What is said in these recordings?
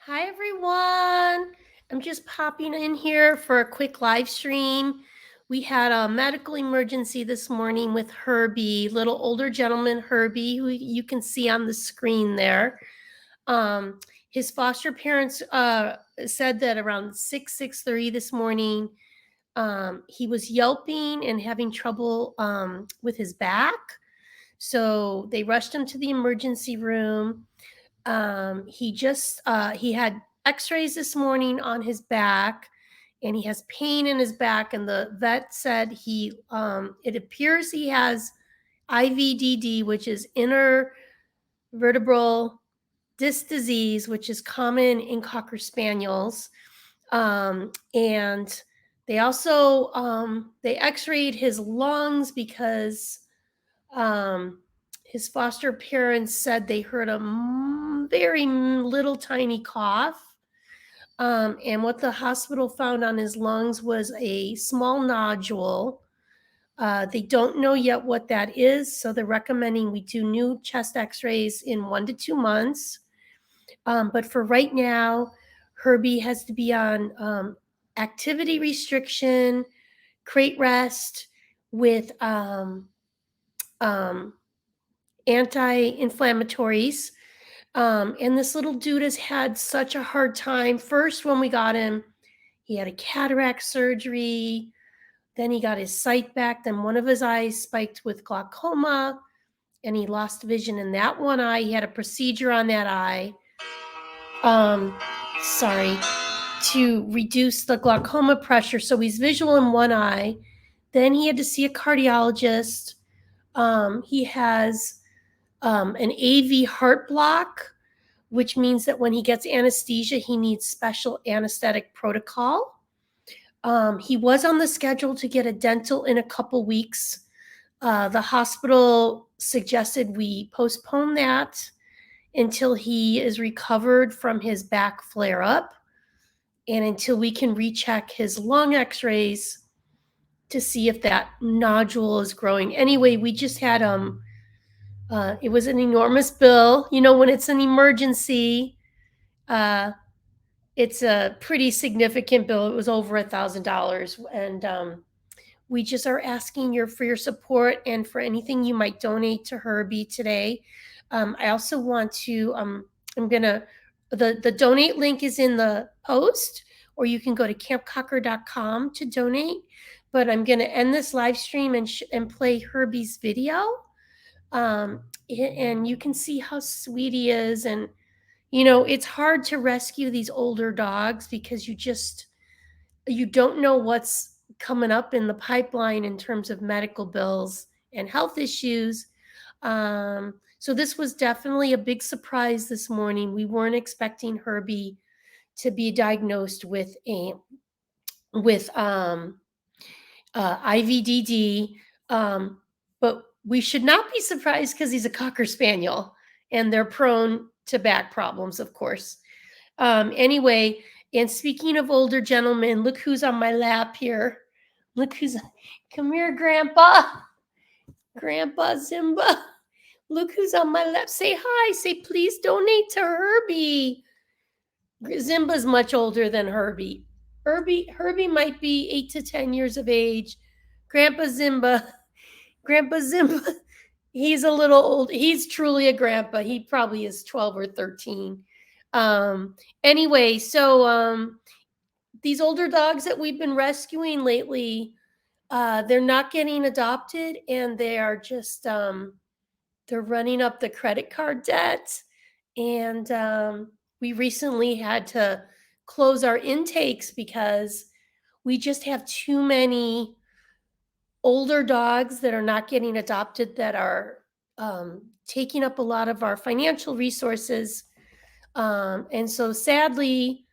Hi, everyone. I'm just popping in here for a quick live stream. We had a medical emergency this morning with Herbie, little older gentleman Herbie, who you can see on the screen there. Um, his foster parents said that around 6:30 this morning, he was yelping and having trouble with his back. So they rushed him to the emergency room. He had x-rays this morning on his back, and he has pain in his back, and the vet said it appears he has IVDD, which is intervertebral disc disease, which is common in Cocker Spaniels. And they also they x-rayed his lungs because his foster parents said they heard a very little tiny cough. And what the hospital found on his lungs was a small nodule. They don't know yet what that is, so they're recommending we do new chest x-rays in 1 to 2 months. But for right now, Herbie has to be on activity restriction, crate rest with anti-inflammatories. And this little dude has had such a hard time. First, when we got him, he had a cataract surgery. Then he got his sight back. Then one of his eyes spiked with glaucoma, and he lost vision in that one eye. He had a procedure on that eye. To reduce the glaucoma pressure. So he's visual in one eye. Then he had to see a cardiologist. He has an AV heart block, which means that when he gets anesthesia, he needs special anesthetic protocol. He was on the schedule to get a dental in a couple weeks. The hospital suggested we postpone that until he is recovered from his back flare-up and until we can recheck his lung x-rays to see if that nodule is growing. Anyway, we just had it was an enormous bill. You know, when it's an emergency, it's a pretty significant bill. It was over $1,000, and we just are asking for your support and for anything you might donate to Herbie today. I also want to. The donate link is in the post, or you can go to campcocker.com to donate. But I'm gonna end this live stream and play Herbie's video. And you can see how sweet he is. And, you know, it's hard to rescue these older dogs because you don't know what's coming up in the pipeline in terms of medical bills and health issues. So this was definitely a big surprise this morning. We weren't expecting Herbie to be diagnosed with IVDD, but we should not be surprised because he's a Cocker Spaniel, and they're prone to back problems, of course. Anyway, and speaking of older gentlemen, look who's on my lap here. Come here, Grandpa. Grandpa Zimba. Look who's on my lap. Say hi. Say please donate to Herbie. Zimba's much older than Herbie. Herbie might be 8 to 10 years of age. Grandpa Zimba, he's a little old. He's truly a grandpa. He probably is 12 or 13. Anyway, so these older dogs that we've been rescuing lately, they're not getting adopted, and they are just they're running up the credit card debt. And we recently had to close our intakes because we just have too many older dogs that are not getting adopted that are taking up a lot of our financial resources. And so sadly,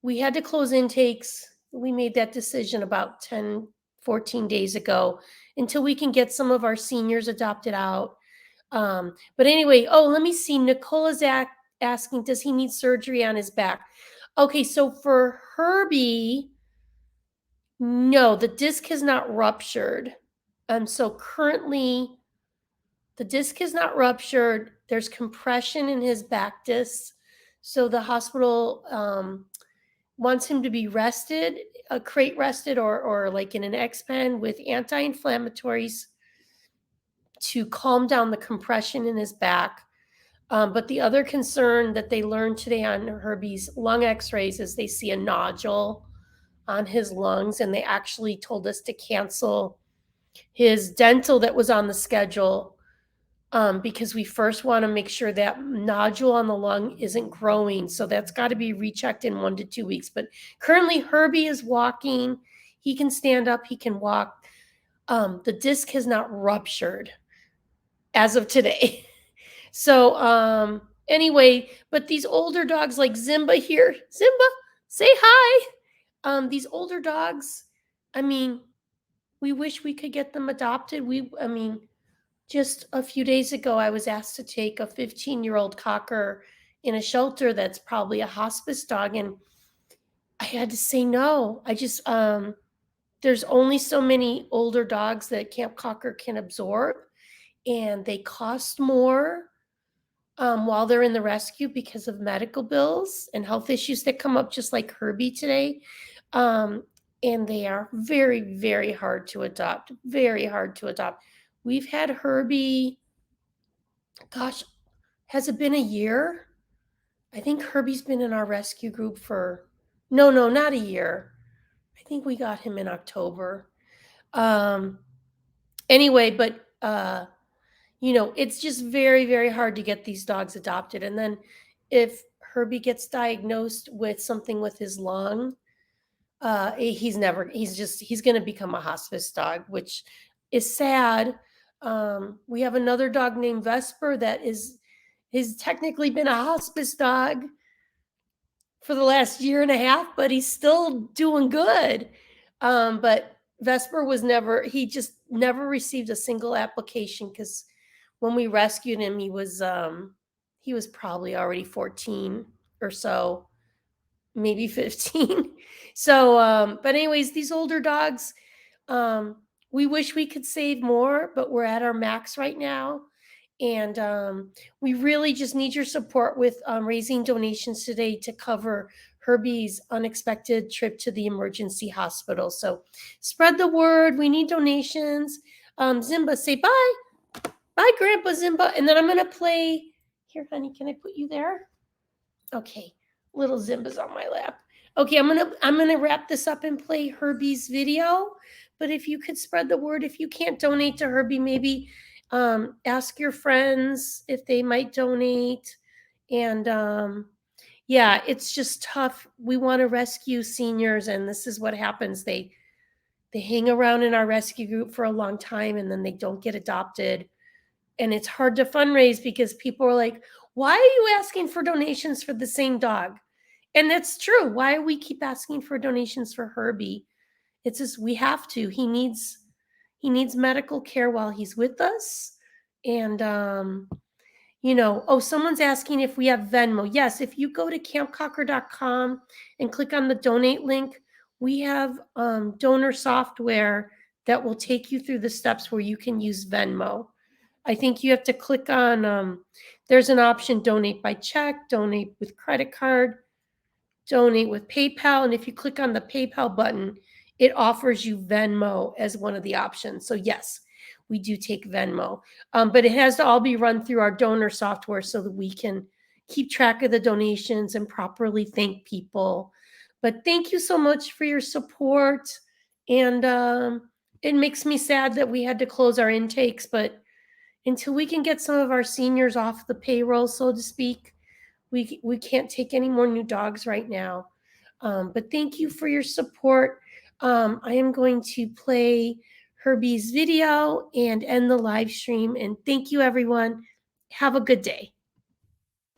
we had to close intakes. We made that decision about 10, 14 days ago until we can get some of our seniors adopted out. But anyway, let me see. Nicola's asking, does he need surgery on his back? Okay, so for Herbie, no, the disc has not ruptured. So currently, the disc is not ruptured. There's compression in his back disc. So the hospital wants him to be rested, crate rested, or like in an X-pen with anti-inflammatories to calm down the compression in his back. But the other concern that they learned today on Herbie's lung x-rays is they see a nodule on his lungs, and they actually told us to cancel his dental that was on the schedule because we first want to make sure that nodule on the lung isn't growing. So that's got to be rechecked in 1 to 2 weeks. But currently Herbie is walking. He can stand up. He can walk. The disc has not ruptured as of today. So anyway, but these older dogs like Zimba here, Zimba, say hi. These older dogs, I mean, we wish we could get them adopted. Just a few days ago, I was asked to take a 15-year-old cocker in a shelter that's probably a hospice dog, and I had to say no. There's only so many older dogs that Camp Cocker can absorb, and they cost more while they're in the rescue because of medical bills and health issues that come up, just like Herbie today. And they are very, very hard to adopt, very hard to adopt. We've had Herbie, gosh, has it been a year? I think Herbie's been in our rescue group no, not a year. I think we got him in October. Anyway, but it's just very, very hard to get these dogs adopted. And then if Herbie gets diagnosed with something with his lung, he's going to become a hospice dog, which is sad. We have another dog named Vesper that has technically been a hospice dog for the last year and a half, but he's still doing good. But Vesper he just never received a single application because when we rescued him, he was probably already 14 or so, maybe 15. So, but anyways, these older dogs, we wish we could save more, but we're at our max right now. And we really just need your support with raising donations today to cover Herbie's unexpected trip to the emergency hospital. So spread the word. We need donations. Zimba, say bye. Bye, Grandpa Zimba. And then I'm going to play. Here, honey, can I put you there? Okay. Little Zimba's on my lap. Okay, I'm gonna wrap this up and play Herbie's video. But if you could spread the word, if you can't donate to Herbie, maybe ask your friends if they might donate. And yeah, it's just tough. We want to rescue seniors, and this is what happens. They hang around in our rescue group for a long time, and then they don't get adopted. And it's hard to fundraise because people are like, why are you asking for donations for the same dog? And that's true. Why do we keep asking for donations for Herbie? It's just we have to. He needs medical care while he's with us. And someone's asking if we have Venmo. Yes, if you go to campcocker.com and click on the donate link, we have donor software that will take you through the steps where you can use Venmo. I think you have to click on, there's an option, donate by check, donate with credit card, donate with PayPal. And if you click on the PayPal button, it offers you Venmo as one of the options. So yes, we do take Venmo, but it has to all be run through our donor software so that we can keep track of the donations and properly thank people. But thank you so much for your support. And it makes me sad that we had to close our intakes, but until we can get some of our seniors off the payroll, so to speak, we can't take any more new dogs right now. But thank you for your support. I am going to play Herbie's video and end the live stream. And thank you, everyone. Have a good day.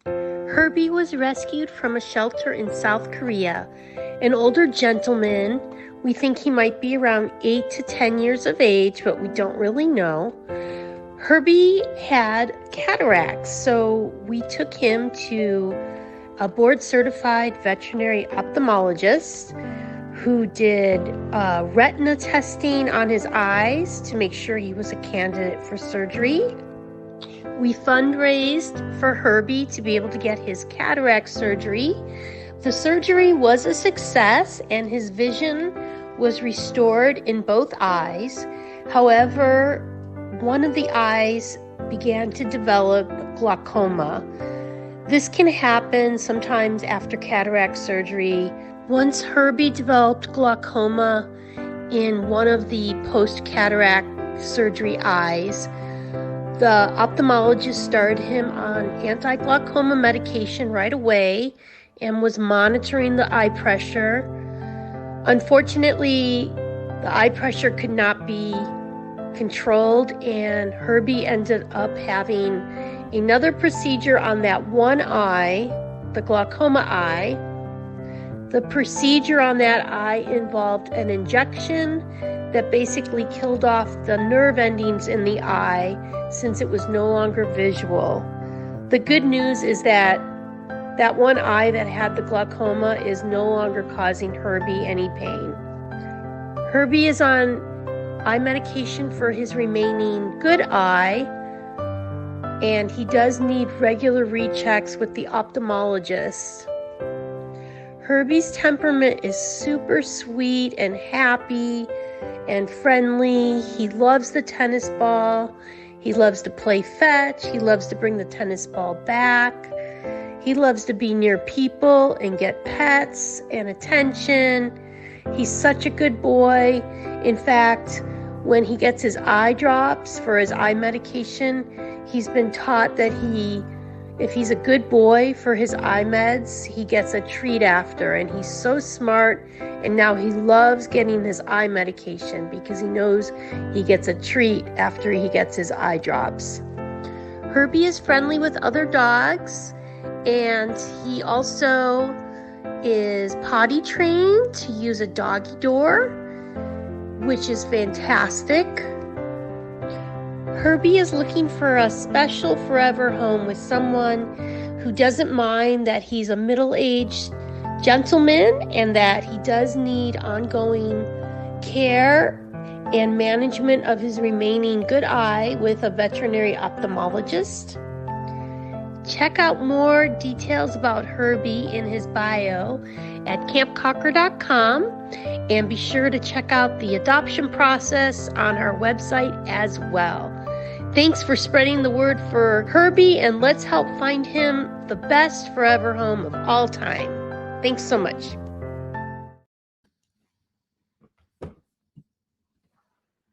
Herbie was rescued from a shelter in South Korea. An older gentleman, we think he might be around 8 to 10 years of age, but we don't really know. Herbie had cataracts, so we took him to a board-certified veterinary ophthalmologist who did retina testing on his eyes to make sure he was a candidate for surgery. We fundraised for Herbie to be able to get his cataract surgery. The surgery was a success and his vision was restored in both eyes. However, one of the eyes began to develop glaucoma. This can happen sometimes after cataract surgery. Once Herbie developed glaucoma in one of the post-cataract surgery eyes, the ophthalmologist started him on anti-glaucoma medication right away and was monitoring the eye pressure. Unfortunately, the eye pressure could not be controlled, and Herbie ended up having another procedure on that one eye, the glaucoma eye. The procedure on that eye involved an injection that basically killed off the nerve endings in the eye since it was no longer visual. The good news is that that one eye that had the glaucoma is no longer causing Herbie any pain. Herbie is on eye medication for his remaining good eye, and he does need regular rechecks with the ophthalmologist. Herbie's temperament is super sweet and happy and friendly. He loves the tennis ball. He loves to play fetch. He loves to bring the tennis ball back. He loves to be near people and get pets and attention. He's such a good boy. In fact, when he gets his eye drops for his eye medication, he's been taught that if he's a good boy for his eye meds, he gets a treat after, and he's so smart, and now he loves getting his eye medication because he knows he gets a treat after he gets his eye drops. Herbie is friendly with other dogs, and he also is potty trained to use a doggy door, which is fantastic. Herbie is looking for a special forever home with someone who doesn't mind that he's a middle-aged gentleman and that he does need ongoing care and management of his remaining good eye with a veterinary ophthalmologist. Check out more details about Herbie in his bio at campcocker.com, and be sure to check out the adoption process on our website as well. Thanks for spreading the word for Herbie, and let's help find him the best forever home of all time. Thanks so much.